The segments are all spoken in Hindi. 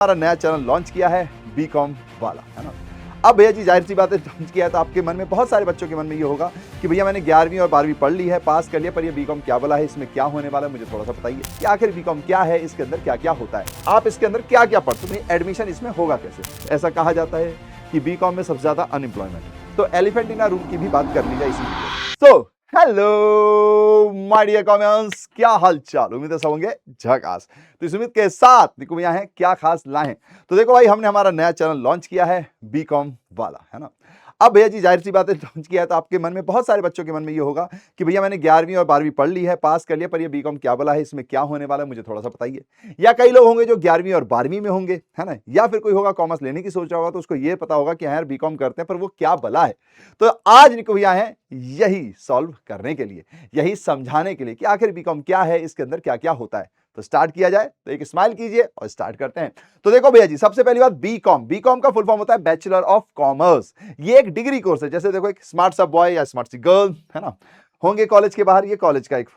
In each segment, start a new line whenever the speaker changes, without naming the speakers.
हमारा नया चैनल लॉन्च किया है बीकॉम वाला, है ना। अब भैया जी जाहिर सी बात है, लॉन्च किया है तो आपके मन में, बहुत सारे बच्चों के मन में ये होगा कि भैया मैंने 11वीं और 12वीं पढ़ ली है, पास कर लिया, पर ये बीकॉम क्या वाला है, इसमें क्या होने वाला है, मुझे थोड़ा सा बताइए कि आखिर बीकॉम क्या है, इसके अंदर क्या क्या होता है, आप इसके अंदर क्या क्या पढ़ते हो, एडमिशन इसमें होगा कैसे। ऐसा कहा जाता है कि बीकॉम में सबसे ज्यादा अनएम्प्लॉयमेंट है, तो एलिफेंट इन अ रूम की भी बात कर ली जाए इसी वीडियो। तो हेलो माय डियर कॉमेंट्स, क्या हाल चाल, उम्मीद है सब होंगे झकास। तो इस उम्मीद के साथ देखो भैया है क्या खास लाए हैं। तो देखो भाई, हमने हमारा नया चैनल लॉन्च किया है बीकॉम वाला, है ना। अब भैया जी जाहिर सी बात है, लॉन्च किया है तो आपके मन में, बहुत सारे बच्चों के मन में ये होगा कि भैया मैंने 11वीं और 12वीं पढ़ ली है, पास कर लिया, पर ये बीकॉम क्या वाला है, इसमें क्या होने वाला है, मुझे थोड़ा सा बताइए। या कई लोग होंगे जो 11वीं और 12वीं में होंगे, है ना, या फिर कोई होगा कॉमर्स लेने की सोच रहा होगा, तो उसको ये पता होगा कि यार बीकॉम करते हैं पर वो क्या भला है। तो आज निको भैया है यही सॉल्व करने के लिए, यही समझाने के लिए कि आखिर बीकॉम क्या है, इसके अंदर क्या क्या होता है। तो स्टार्ट किया जाए, तो एक स्माइल कीजिए और स्टार्ट करते हैं। तो देखो भैया जी, सबसे पहली बात, बीकॉम, बीकॉम का फुल फॉर्म होता है बैचलर ऑफ कॉमर्स। ये एक डिग्री कोर्स है, जैसे देखो एक स्मार्ट सा बॉय या स्मार्ट सी गर्ल, है ना, होंगे कॉलेज के बाहर, ये कॉलेज का एक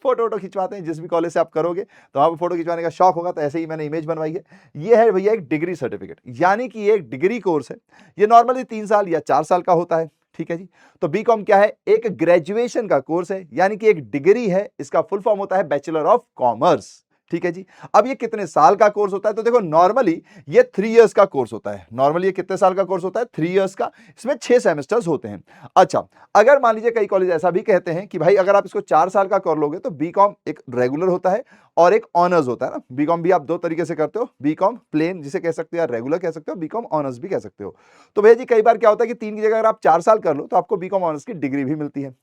फोटो वोटो खिंचवाते हैं, जिस भी कॉलेज से आप करोगे तो वहां पर फोटो खिंचवाने का शौक होगा, तो ऐसे ही मैंने इमेज बनवाई है। ये है भैया एक डिग्री सर्टिफिकेट, यानी कि ये एक डिग्री कोर्स है। ये नॉर्मली 3 साल या 4 साल का होता है, ठीक है जी। तो बीकॉम क्या है, एक ग्रेजुएशन का कोर्स है, यानी कि एक डिग्री है, इसका फुल फॉर्म होता है बैचलर ऑफ कॉमर्स, ठीक है जी। अब ये कितने साल का कोर्स होता है, तो देखो नॉर्मली ये 3 इयर्स का कोर्स होता है। नॉर्मली ये कितने साल का कोर्स होता है, 3 इयर्स का। इसमें 6 सेमेस्टर्स होते हैं। अच्छा, अगर मान लीजिए कई कॉलेज ऐसा भी कहते हैं कि भाई अगर आप इसको 4 साल का कर लोगे तो बीकॉम एक रेगुलर होता है और एक ऑनर्स होता है ना। बीकॉम भी आप 2 तरीके से करते हो, बीकॉम प्लेन जिसे कह सकते हो, या रेगुलर कह सकते हो, बीकॉम ऑनर्स भी कह सकते हो। तो भैया जी कई बार क्या होता है कि 3 की जगह अगर आप 4 साल कर लो तो आपको बीकॉम ऑनर्स की डिग्री भी मिलती है।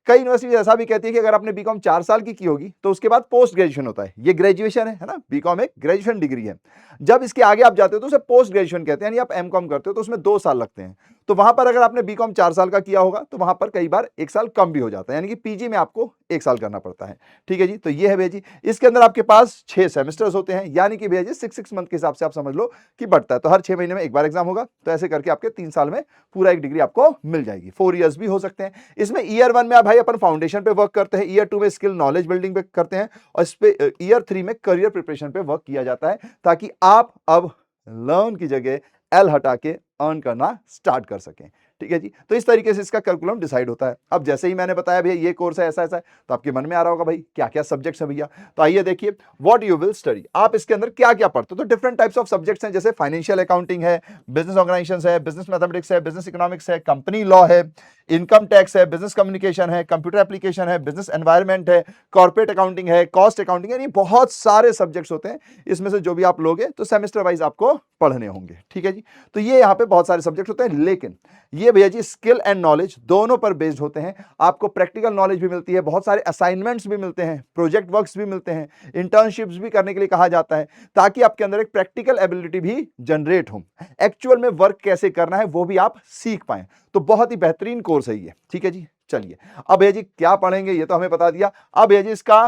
कई यूनिवर्सिटी ऐसा भी कहती है कि अगर आपने बीकॉम 4 साल की होगी तो उसके बाद पोस्ट ग्रेजुएशन होता है। ये ग्रेजुएशन है ना, बीकॉम एक ग्रेजुएशन डिग्री है। जब इसके आगे आप जाते हो तो उसे पोस्ट ग्रेजुएशन कहते हैं, यानी आप एमकॉम करते हो तो उसमें 2 साल लगते हैं। तो वहां पर अगर आपने बीकॉम 4 साल का किया होगा तो वहां पर कई बार 1 साल कम भी हो जाता है, यानी कि पीजी में आपको 1 साल करना पड़ता है, ठीक है जी। तो ये है भैया जी, इसके अंदर आपके पास 6 सेमेस्टर्स होते हैं, यानी कि भैया जी 6 मंथ के हिसाब से आप समझ लो कि बढ़ता है। तो हर 6 महीने में एक बार एग्जाम होगा, तो ऐसे करके आपके 3 साल में पूरा एक डिग्री आपको मिल जाएगी। 4 इयर्स भी हो सकते हैं। इसमें ईयर 1 में आप भाई अपन फाउंडेशन पे वर्क करते हैं, ईयर 2 में स्किल नॉलेज बिल्डिंग पे करते हैं, और इस पे ईयर 3 में करियर प्रिपरेशन पे वर्क किया जाता है, ताकि आप अब लर्न की जगह एल हटा के अर्न करना स्टार्ट कर सकें, ठीक है जी। तो इस तरीके से इसका करिकुलम डिसाइड होता है। अब जैसे ही मैंने बताया भैया ये कोर्स है ऐसा ऐसा है, तो आपके मन में आ रहा होगा भाई क्या क्या सब्जेक्ट्स हैं भैया। तो आइए देखिए, व्हाट यू विल स्टडी, आप इसके अंदर क्या क्या पढ़ते हो। तो डिफरेंट टाइप्स ऑफ सब्जेक्ट्स हैं, जैसे फाइनेंशियल अकाउंटिंग है, बिजनेस ऑर्गेनाइजेशन है, बिजनेस मैथमेटिक्स है, बिजनेस इकोनॉमिक्स है, कंपनी लॉ है, इनकम टैक्स है, बिजनेस कम्युनिकेशन है, कंप्यूटर एप्लीकेशन है, बिजनेस एनवायरमेंट है, कॉर्पोरेट अकाउंटिंग है, कॉस्ट अकाउंटिंग है। यानी बहुत सारे सब्जेक्ट्स होते हैं, इसमें से जो भी आप लोगे तो सेमेस्टर वाइज आपको पढ़ने होंगे, ठीक है जी। तो ये यहाँ पे बहुत सारे सब्जेक्ट होते हैं, लेकिन ये भैया जी स्किल एंड नॉलेज दोनों पर बेस्ड होते हैं। आपको प्रैक्टिकल नॉलेज भी मिलती है, बहुत सारे असाइनमेंट्स भी मिलते हैं, प्रोजेक्ट वर्क्स भी मिलते हैं, इंटर्नशिप्स भी करने के लिए कहा जाता है, ताकि आपके अंदर एक प्रैक्टिकल एबिलिटी भी जनरेट हो, एक्चुअल में वर्क कैसे करना है वो भी आप सीख पाए। तो बहुत ही बेहतरीन कोर्स है ये, ठीक है जी। चलिए, अब भैया जी क्या पढ़ेंगे ये तो हमें बता दिया। अब भैया जी इसका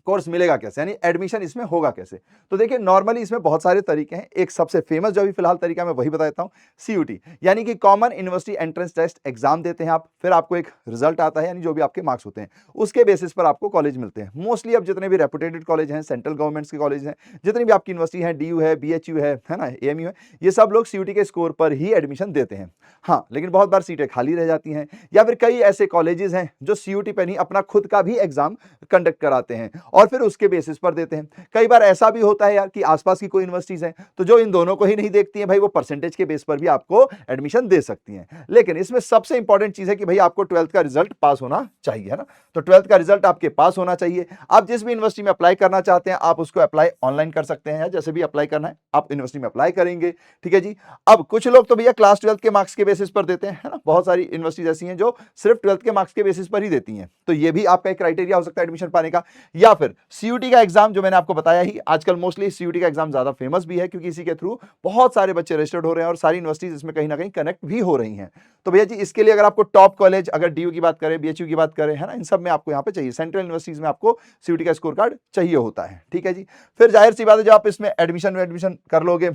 कोर्स मिलेगा कैसे, यानी एडमिशन इसमें होगा कैसे। तो देखिए नॉर्मली इसमें बहुत सारे तरीके हैं, एक सबसे फेमस जो अभी फिलहाल तरीका मैं वही बता देता हूं, सीयूटी, यानी कि common university entrance test exam देते हैं आप, फिर आपको एक रिजल्ट आता है, यानी जो भी आपके मार्क्स होते हैं उसके बेसिस पर आपको कॉलेज मिलते हैं। मोस्टली अब जितने भी रेपुटेटेड कॉलेज हैं, सेंट्रल गवर्नमेंट्स के कॉलेज हैं, जितनी भी आपकी यूनिवर्सिटी है, डीयू है, बीएचयू है ना, एएमयू है, ये सब लोग सीयूटी के स्कोर पर ही एडमिशन देते हैं। हाँ, लेकिन बहुत बार सीटें खाली रह जाती हैं, या फिर कई ऐसे कॉलेजेस हैं जो सीयूटी पर नहीं अपना खुद का भी एग्जाम कंडक्ट कराते हैं और फिर उसके बेसिस पर देते हैं। कई बार ऐसा भी होता है यार कि आसपास की कोई यूनिवर्सिटीज हैं तो जो इन दोनों को ही नहीं देखती हैं भाई, वो परसेंटेज के बेस पर भी आपको एडमिशन दे सकती हैं। लेकिन इसमें सबसे इंपॉर्टेंट चीज है कि भाई आपको 12th का रिजल्ट पास होना चाहिए, है ना। तो 12th का रिजल्ट आपके पास होना चाहिए। आप जिस भी यूनिवर्सिटी में अप्लाई करना चाहते हैं आप उसको अप्लाई ऑनलाइन कर सकते हैं, या जैसे भी अप्लाई करना है आप यूनिवर्सिटी में अप्लाई करेंगे, ठीक है जी। अब कुछ लोग तो भैया क्लास 12th के मार्क्स के बेसिस पर देते हैं, है ना। बहुत सारी यूनिवर्सिटीज ऐसी हैं जो सिर्फ 12th के मार्क्स के बेसिस पर ही देती हैं, तो ये भी आपका एक क्राइटेरिया हो सकता है एडमिशन पाने का। या फिर सीयूटी का एग्जाम जो मैंने आपको बताया ही, आजकल मोस्टली सीयूटी का एग्जाम ज्यादा फेमस भी है, क्योंकि इसी के थ्रू बहुत सारे बच्चे रजिस्टर्ड हो रहे हैं और सारी यूनिवर्सिटीज इसमें कहीं ना कहीं कनेक्ट भी हो रही हैं। तो भैया जी इसके लिए अगर आपको टॉप कॉलेज, अगर डीयू की बात करें, बीएचयू की बात करें, है ना, इन सब में आपको यहाँ पे चाहिए, सेंट्रल यूनिवर्सिटीज में आपको सीयूटी का स्कोर कार्ड चाहिए होता है, ठीक है जी। फिर जाहिर सी बात है जब आप इसमें एडमिशन कर लोगे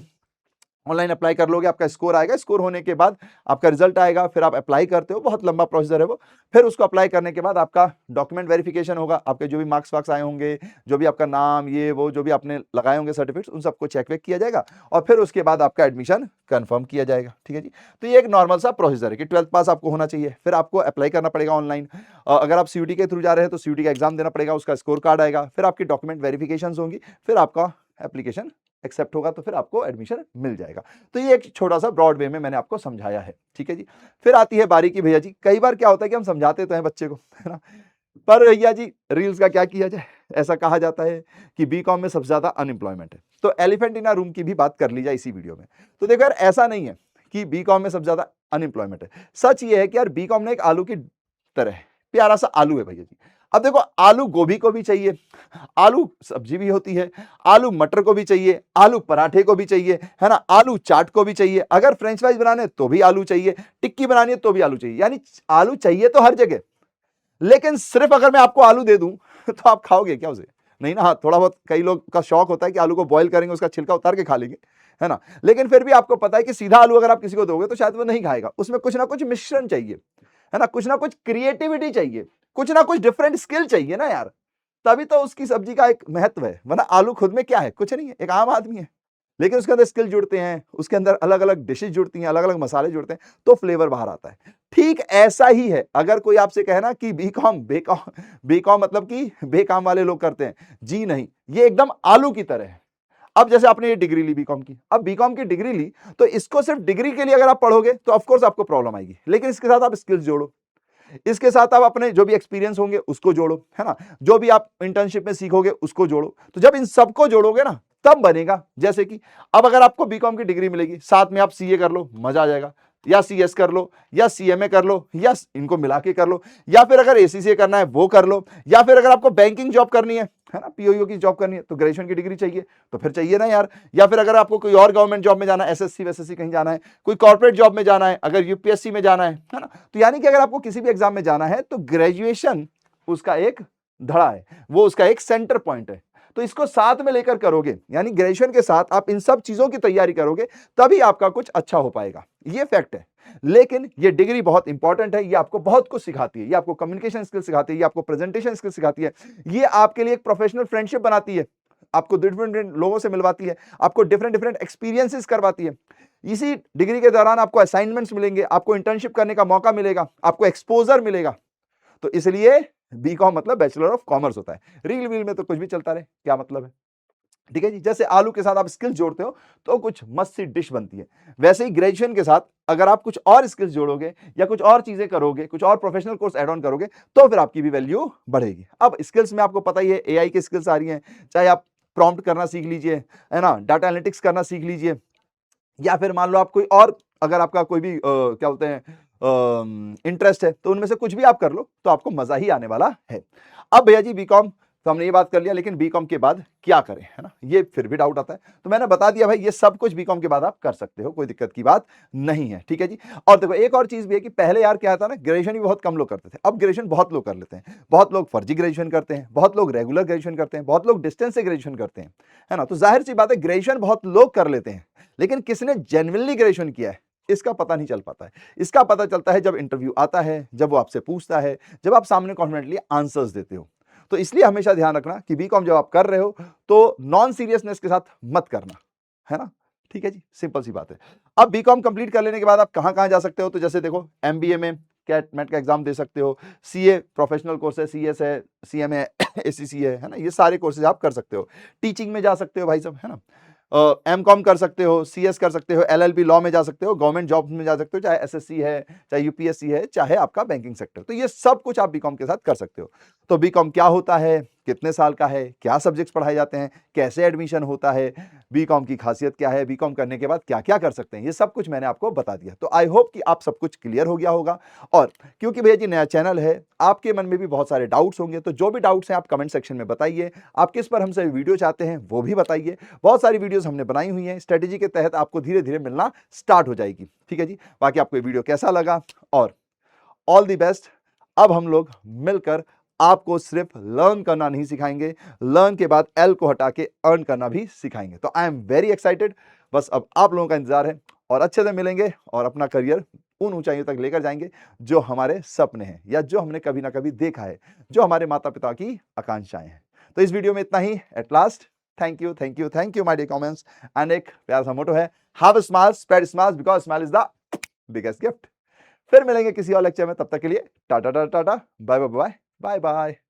ऑनलाइन अप्लाई कर लोगे, आपका स्कोर आएगा, स्कोर होने के बाद आपका रिजल्ट आएगा, फिर आप अप्लाई करते हो, बहुत लंबा प्रोसीजर है वो। फिर उसको अप्लाई करने के बाद आपका डॉक्यूमेंट वेरिफिकेशन होगा, आपके जो भी मार्क्स वार्क्स आए होंगे, जो भी आपका नाम, ये वो जो भी आपने लगाए होंगे सर्टिफिकेट्स, उन सबको चेक वेक किया जाएगा और फिर उसके बाद आपका एडमिशन कंफर्म किया जाएगा। ठीक है जी, तो ये एक नॉर्मल सा प्रोसीजर है कि 12th पास आपको होना चाहिए, फिर आपको अप्लाई करना पड़ेगा ऑनलाइन। अगर आप सीयूटी के थ्रू जा रहे हैं तो सीयूटी का एग्जाम देना पड़ेगा, उसका स्कोर कार्ड आएगा, फिर आपकी डॉक्यूमेंट वेरिफिकेशन होंगी, फिर आपका एप्लीकेशन एक्सेप्ट होगा, तो फिर आपको एडमिशन मिल जाएगा। तो ये एक छोटा सा ब्रॉड वे में मैंने आपको समझाया है। ठीक है जी, फिर आती है बारी की भैया जी, कई बार क्या होता है कि हम समझाते तो हैं बच्चे को, है ना, पर भैया जी रील्स का क्या किया जाए। ऐसा कहा जाता है कि बीकॉम में सबसे ज्यादा अनएम्प्लॉयमेंट है, तो एलिफेंट इन अ रूम की भी बात कर ली जाए इसी वीडियो में। तो देखो यार, ऐसा नहीं है कि बीकॉम में सबसे ज्यादा अनएम्प्लॉयमेंट है। सच ये है कि यार बीकॉम ने एक आलू की तरह है, प्यारा सा आलू है भैया जी। अब देखो, आलू गोभी को भी चाहिए, आलू सब्जी भी होती है, आलू मटर को भी चाहिए, आलू पराठे को भी चाहिए, है ना, आलू चाट को भी चाहिए, अगर फ्रेंच फ्राइज बनाने तो भी आलू चाहिए, टिक्की बनानी है तो भी आलू चाहिए, यानी आलू चाहिए तो हर जगह। लेकिन सिर्फ अगर मैं आपको आलू दे दूं तो आप खाओगे क्या उसे? नहीं ना। हाँ, थोड़ा बहुत कई लोग का शौक होता है कि आलू को बॉईल करेंगे, उसका छिलका उतार के खा लेंगे, है ना। लेकिन फिर भी आपको पता है कि सीधा आलू अगर आप किसी को दोगे तो शायद वो नहीं खाएगा, उसमें कुछ ना कुछ मिश्रण चाहिए, है ना, कुछ ना कुछ क्रिएटिविटी चाहिए, कुछ ना कुछ डिफरेंट स्किल चाहिए ना यार, तभी तो उसकी सब्जी का एक महत्व है। वरना आलू खुद में क्या है? कुछ नहीं है, एक आम आदमी है, लेकिन उसके अंदर स्किल जुड़ते हैं, उसके अंदर अलग अलग डिशेज जुड़ती हैं, अलग अलग मसाले जुड़ते हैं, तो फ्लेवर बाहर आता है। ठीक ऐसा ही है अगर कोई आपसे कहे ना कि बीकॉम बेकॉम बीकॉम मतलब कि बेकाम वाले लोग करते हैं, जी नहीं, ये एकदम आलू की तरह है। अब जैसे आपने ये डिग्री ली बीकॉम की, अब बीकॉम की डिग्री ली, तो इसको सिर्फ डिग्री के लिए अगर आप पढ़ोगे तो ऑफकोर्स आपको प्रॉब्लम आएगी, लेकिन इसके साथ आप स्किल्स जोड़ो, इसके साथ आप अपने जो भी एक्सपीरियंस होंगे उसको जोड़ो, है ना, जो भी आप इंटर्नशिप में सीखोगे उसको जोड़ो। तो जब इन सबको जोड़ोगे ना, तब बनेगा। जैसे कि अब अगर आपको बीकॉम की डिग्री मिलेगी, साथ में आप सीए कर लो, मजा आ जाएगा, या सीएस कर लो, या सीएमए कर लो, या इनको मिला के कर लो, या फिर अगर एसीसीए करना है वो कर लो, या फिर अगर आपको बैंकिंग जॉब करनी है ना, पीओयू की जॉब करनी है, तो ग्रेजुएशन की डिग्री चाहिए, तो फिर चाहिए ना यार। या फिर अगर आपको कोई और गवर्नमेंट जॉब में जाना है, एसएससी वेसएससी कहीं जाना है, कोई कॉर्पोरेट जॉब में जाना है, अगर यूपीएससी में जाना है ना, तो यानी कि अगर आपको किसी भी एग्जाम में जाना है तो ग्रेजुएशन उसका एक धड़ा है, वो उसका एक सेंटर पॉइंट है। तो इसको साथ में लेकर करोगे, यानी ग्रेजुएशन के साथ आप इन सब चीजों की तैयारी करोगे, तभी आपका कुछ अच्छा हो पाएगा, ये फैक्ट है। लेकिन ये डिग्री बहुत इंपॉर्टेंट है, ये आपको बहुत कुछ सिखाती है, ये आपको कम्युनिकेशन स्किल सिखाती है, ये आपको प्रेजेंटेशन स्किल सिखाती है, ये आपके लिए एक प्रोफेशनल फ्रेंडशिप बनाती है, आपको डिफरेंट लोगों से मिलवाती है, आपको डिफरेंट डिफरेंट एक्सपीरियंसेस करवाती है। इसी डिग्री के दौरान आपको असाइनमेंट्स मिलेंगे, आपको इंटर्नशिप करने का मौका मिलेगा, आपको एक्सपोजर मिलेगा। तो इसलिए बीकॉम मतलब बैचलर ऑफ कॉमर्स होता है। रील वील में तो कुछ भी चलता रहे, क्या मतलब है? ठीक है जी, जैसे आलू के साथ आप स्किल्स जोड़ते हो तो कुछ मस्त सी डिश बनती है, वैसे ही ग्रेजुएशन के साथ अगर आप कुछ और स्किल्स जोड़ोगे या कुछ और चीजें करोगे, कुछ और प्रोफेशनल कोर्स ऐड ऑन करोगे, तो फिर आपकी भी वैल्यू बढ़ेगी। अब स्किल्स में आपको पता ही है, एआई की स्किल्स आ रही हैं, चाहे आप प्रॉम्प्ट करना सीख लीजिए, है ना, डाटा एनालिटिक्स करना सीख लीजिए, या फिर मान लो आप कोई और, अगर आपका कोई भी क्या बोलते हैं इंटरेस्ट है, तो उनमें से कुछ भी आप कर लो, तो आपको मजा ही आने वाला है। अब भैया जी बीकॉम तो हमने ये बात कर लिया, लेकिन बीकॉम के बाद क्या करें, है ना, ये फिर भी डाउट आता है। तो मैंने बता दिया भाई, ये सब कुछ बीकॉम के बाद आप कर सकते हो, कोई दिक्कत की बात नहीं है। ठीक है जी, और देखो एक और चीज भी है कि पहले यार क्या था ना, ग्रेजुएशन भी बहुत कम लोग करते थे, अब ग्रेजुएशन बहुत लोग कर लेते हैं। बहुत लोग फर्जी ग्रेजुएशन करते हैं, बहुत लोग रेगुलर ग्रेजुएशन करते हैं, बहुत लोग डिस्टेंस से ग्रेजुएशन करते हैं, है ना। तो जाहिर सी बात है, ग्रेजुएशन बहुत लोग कर लेते हैं, लेकिन किसने जेन्युइनली ग्रेजुएशन किया है इसका पता नहीं चल पाता है। इसका पता चलता है जब इंटरव्यू आता है, जब वो आपसे पूछता है, जब आप सामने कॉन्फिडेंटली आंसर्स देते हो। तो इसलिए हमेशा ध्यान रखना कि बीकॉम जब आप कर रहे हो तो नॉन सीरियसनेस के साथ मत करना, है ना। ठीक है जी, सिंपल सी बात है। अब बीकॉम कंप्लीट कर लेने के बाद आप कहां कहां जा सकते हो, तो जैसे देखो, एमबीए में कैट मैट का एग्जाम दे सकते हो, सीए प्रोफेशनल कोर्स है, सीएस है, सीएमए एसीसी है ना, ये सारे कोर्सेज आप कर सकते हो। टीचिंग में जा सकते हो भाई साहब, है ना, एमकॉम कर सकते हो, सीएस कर सकते हो, एलएलबी लॉ में जा सकते हो, गवर्नमेंट जॉब में जा सकते हो, चाहे एसएससी है, चाहे यूपीएससी है, चाहे आपका बैंकिंग सेक्टर, तो ये सब कुछ आप बीकॉम के साथ कर सकते हो। तो बीकॉम क्या होता है, कितने साल का है, क्या सब्जेक्ट्स पढ़ाए जाते हैं, कैसे एडमिशन होता है, बीकॉम की खासियत क्या है, बीकॉम करने के बाद क्या क्या कर सकते हैं, ये सब कुछ मैंने आपको बता दिया। तो आई होप कि आप सब कुछ क्लियर हो गया होगा। और क्योंकि भैया जी नया चैनल है, आपके मन में भी बहुत सारे डाउट्स होंगे, तो जो भी डाउट्स हैं आप कमेंट सेक्शन में बताइए। आप किस पर हमसे वीडियो चाहते हैं वो भी बताइए। बहुत सारी वीडियोस हमने बनाई हुई हैं, स्ट्रेटेजी के तहत आपको धीरे धीरे मिलना स्टार्ट हो जाएगी। ठीक है जी, बाकी आपको ये वीडियो कैसा लगा, और ऑल द बेस्ट। अब हम लोग मिलकर आपको सिर्फ लर्न करना नहीं सिखाएंगे, लर्न के बाद एल को हटा के अर्न करना भी सिखाएंगे। तो आई एम वेरी एक्साइटेड। बस अब आप लोगों का इंतजार है और अच्छे से मिलेंगे और अपना करियर उन ऊंचाइयों तक लेकर जाएंगे जो हमारे सपने हैं या जो हमने कभी ना कभी देखा है, जो हमारे माता पिता की आकांक्षाएं हैं। तो इस वीडियो में इतना ही। At last, thank you thank you thank you my dear comments. And एक प्यारा सा मोटो है, have a smile, spread smiles because smile is the biggest gift. फिर मिलेंगे किसी और लेक्चर में, तब तक के लिए tata tata tata, bye bye bye bye bye.